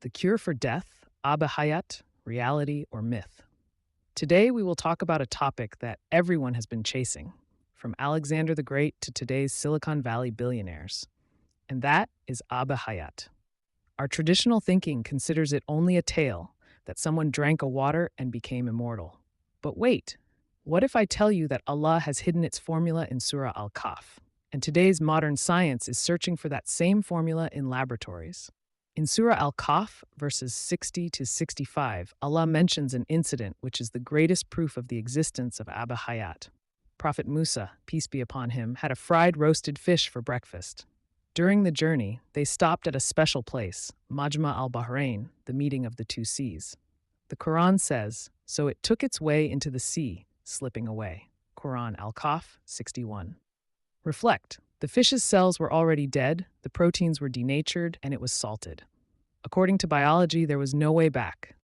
The cure for death, Aab-e-Hayat, reality or myth. Today we will talk about a topic that everyone has been chasing, from Alexander the Great to today's Silicon Valley billionaires. And that is Aab-e-Hayat. Our traditional thinking considers it only a tale that someone drank a water and became immortal. But wait, what if I tell you that Allah has hidden its formula in Surah Al-Kahf? And today's modern science is searching for that same formula in laboratories. In Surah Al-Kahf, verses 60 to 65, Allah mentions an incident which is the greatest proof of the existence of Aab-e-Hayat. Prophet Musa, peace be upon him, had a fried roasted fish for breakfast. During the journey, they stopped at a special place, Majma al-Bahrayn, the meeting of the two seas. The Qur'an says, "So it took its way into the sea, slipping away." Quran Al-Kahf 61. Reflect. The fish's cells were already dead, the proteins were denatured, and it was salted. According to biology, there was no way back.